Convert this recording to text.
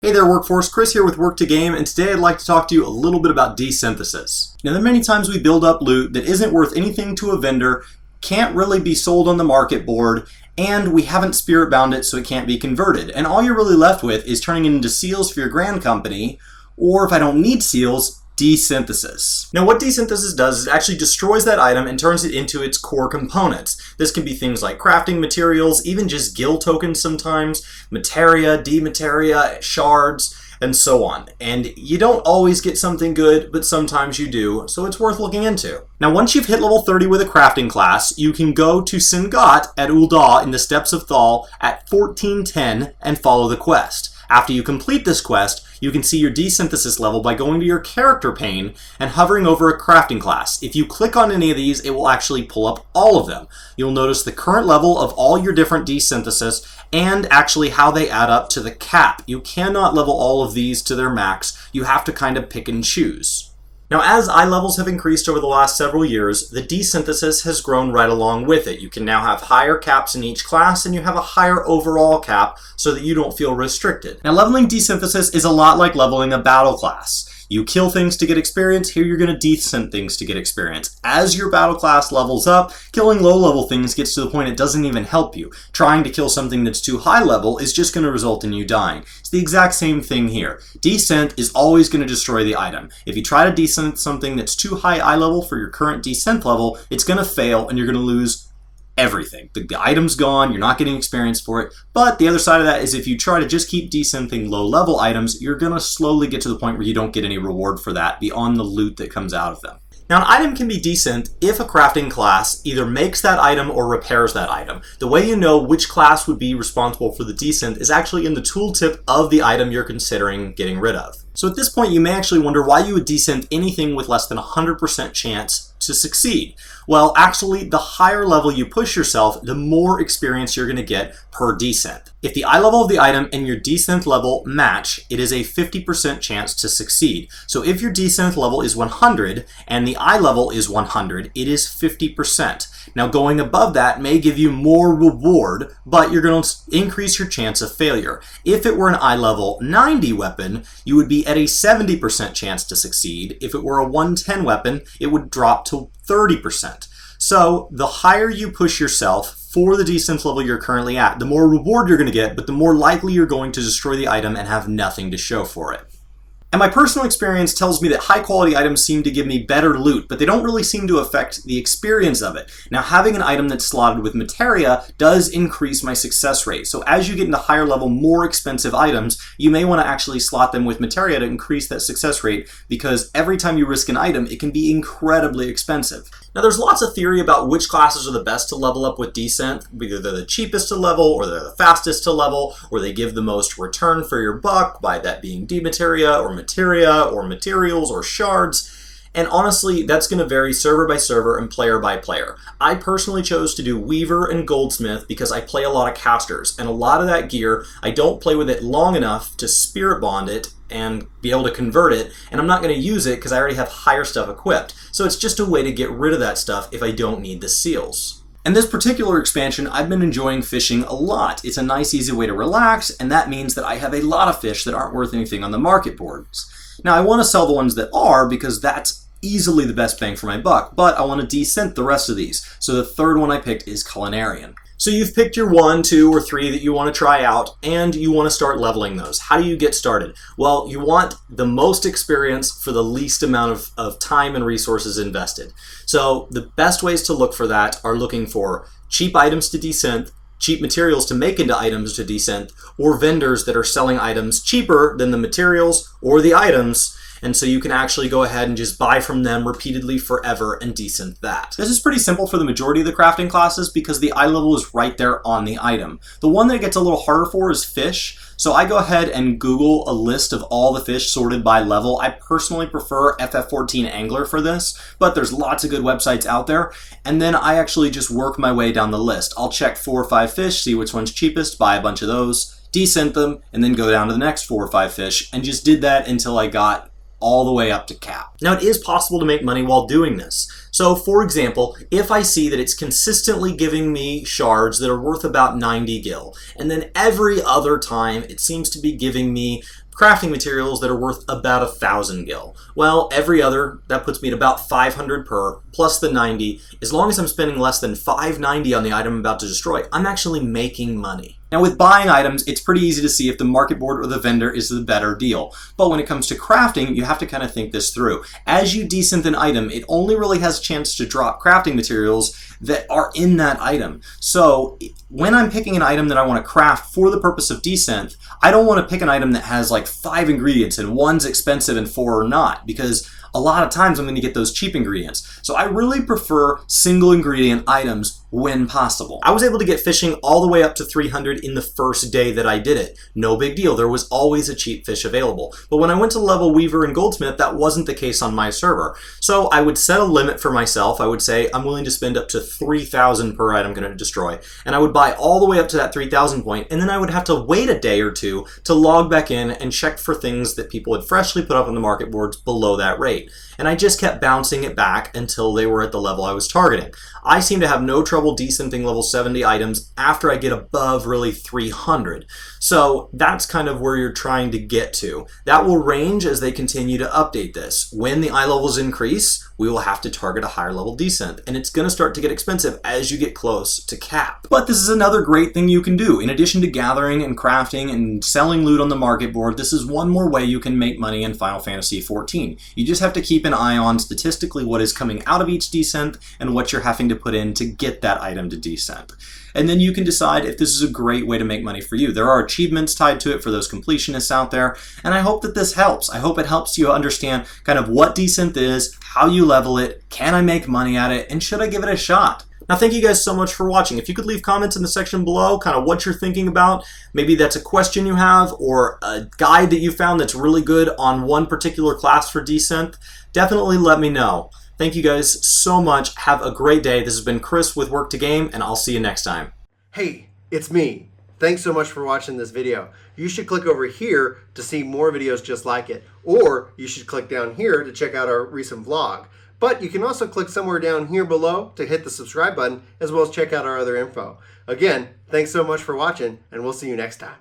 Hey there workforce, Chris here with Work to Game, and today I'd like to talk to you a little bit about desynthesis. Now there are many times we build up loot that isn't worth anything to a vendor, can't really be sold on the market board, and we haven't spirit bound it so it can't be converted. And all you're really left with is turning it into seals for your grand company, or if I don't need seals, desynthesis. Now what desynthesis does is it actually destroys that item and turns it into its core components. This can be things like crafting materials, even just gil tokens sometimes, materia, demateria, shards, and so on. And you don't always get something good, but sometimes you do, so it's worth looking into. Now once you've hit level 30 with a crafting class, you can go to Singat at Ul'dah in the Steppes of Thal at 1410 and follow the quest. After you complete this quest, you can see your desynthesis level by going to your character pane and hovering over a crafting class. If you click on any of these, it will actually pull up all of them. You'll notice the current level of all your different desynthesis and actually how they add up to the cap. You cannot level all of these to their max. You have to kind of pick and choose. Now, as eye levels have increased over the last several years, the desynthesis has grown right along with it. You can now have higher caps in each class, and you have a higher overall cap so that you don't feel restricted. Now, leveling desynthesis is a lot like leveling a battle class. You kill things to get experience, here you're going to desynth things to get experience. As your battle class levels up, killing low-level things gets to the point it doesn't even help you. Trying to kill something that's too high level is just going to result in you dying. It's the exact same thing here. Desynth is always going to destroy the item. If you try to desynth something that's too high eye level for your current desynth level, it's going to fail and you're going to lose everything. The item's gone, you're not getting experience for it, but the other side of that is if you try to just keep desynthing low-level items, you're going to slowly get to the point where you don't get any reward for that beyond the loot that comes out of them. Now, an item can be desynth if a crafting class either makes that item or repairs that item. The way you know which class would be responsible for the desynth is actually in the tooltip of the item you're considering getting rid of. So at this point, you may actually wonder why you would desynth anything with less than 100% chance to succeed. Well, actually, the higher level you push yourself, the more experience you're going to get per desynth. If the eye level of the item and your desynth level match, it is a 50% chance to succeed. So if your desynth level is 100 and the eye level is 100, it is 50%. Now going above that may give you more reward, but you're going to increase your chance of failure. If it were an eye level 90 weapon, you would be at a 70% chance to succeed. If it were a 110 weapon, it would drop to 30%. So the higher you push yourself for the desynth level you're currently at, the more reward you're going to get, but the more likely you're going to destroy the item and have nothing to show for it. And my personal experience tells me that high quality items seem to give me better loot, but they don't really seem to affect the experience of it. Now, having an item that's slotted with materia does increase my success rate. So as you get into higher level, more expensive items, you may want to actually slot them with materia to increase that success rate, because every time you risk an item, it can be incredibly expensive. Now, there's lots of theory about which classes are the best to level up with desynth. Either they're the cheapest to level, or they're the fastest to level, or they give the most return for your buck, by that being demateria, or materia, or materials, or shards. And honestly, that's going to vary server by server and player by player. I personally chose to do Weaver and Goldsmith because I play a lot of casters, and a lot of that gear, I don't play with it long enough to spirit bond it and be able to convert it, and I'm not going to use it because I already have higher stuff equipped. So it's just a way to get rid of that stuff if I don't need the seals. And this particular expansion, I've been enjoying fishing a lot. It's a nice, easy way to relax, and that means that I have a lot of fish that aren't worth anything on the market boards. Now, I want to sell the ones that are because that's easily the best bang for my buck, but I want to desynth the rest of these. So the third one I picked is Culinarian. So you've picked your 1, 2, or 3 that you want to try out, and you want to start leveling those. How do you get started? Well, you want the most experience for the least amount of time and resources invested. So the best ways to look for that are looking for cheap items to desynth, cheap materials to make into items to desynth, or vendors that are selling items cheaper than the materials or the items, and so you can actually go ahead and just buy from them repeatedly forever and desynth that. This is pretty simple for the majority of the crafting classes because the eye level is right there on the item. The one that it gets a little harder for is fish. So I go ahead and Google a list of all the fish sorted by level. I personally prefer FF14 Angler for this, but there's lots of good websites out there. And then I actually just work my way down the list. I'll check 4 or 5 fish, see which one's cheapest, buy a bunch of those, desynth them, and then go down to the next 4 or 5 fish, and just did that until I got all the way up to cap. Now, it is possible to make money while doing this. So, for example, if I see that it's consistently giving me shards that are worth about 90 gil, and then every other time it seems to be giving me crafting materials that are worth about 1,000 gil. Well, every other, that puts me at about 500 per, plus the 90. As long as I'm spending less than 590 on the item I'm about to destroy, I'm actually making money. Now with buying items, it's pretty easy to see if the market board or the vendor is the better deal. But when it comes to crafting, you have to kind of think this through. As you desynth an item, it only really has a chance to drop crafting materials that are in that item. So when I'm picking an item that I want to craft for the purpose of desynth, I don't want to pick an item that has like 5 ingredients and one's expensive and 4 are not, because a lot of times I'm going to get those cheap ingredients. So I really prefer single ingredient items when possible. I was able to get fishing all the way up to 300 in the first day that I did it. No big deal, there was always a cheap fish available. But when I went to level Weaver and Goldsmith, that wasn't the case on my server. So I would set a limit for myself. I would say I'm willing to spend up to 3,000 per item I'm going to destroy. And I would buy all the way up to that 3,000 point, and then I would have to wait a day or two to log back in and check for things that people had freshly put up on the market boards below that rate. And I just kept bouncing it back until they were at the level I was targeting. I seem to have no trouble desynthing level 70 items after I get above really 300. So that's kind of where you're trying to get to. That will range as they continue to update this. When the eye levels increase, we will have to target a higher level desynth, and it's going to start to get expensive as you get close to cap. But this is another great thing you can do. In addition to gathering and crafting and selling loot on the market board, this is one more way you can make money in Final Fantasy XIV. You just have to keep an eye on statistically what is coming out of each desynth and what you're having to put in to get that item to desynth. And then you can decide if this is a great way to make money for you. There are achievements tied to it for those completionists out there, and I hope that this helps. I hope it helps you understand kind of what desynth is, how you level it, can I make money at it, and should I give it a shot? Now, thank you guys so much for watching. If you could leave comments in the section below, kind of what you're thinking about. Maybe that's a question you have or a guide that you found that's really good on one particular class for desynth. Definitely let me know. Thank you guys so much. Have a great day. This has been Chris with Work to Game, and I'll see you next time. Hey, it's me. Thanks so much for watching this video. You should click over here to see more videos just like it, or you should click down here to check out our recent vlog. But you can also click somewhere down here below to hit the subscribe button, as well as check out our other info. Again, thanks so much for watching, and we'll see you next time.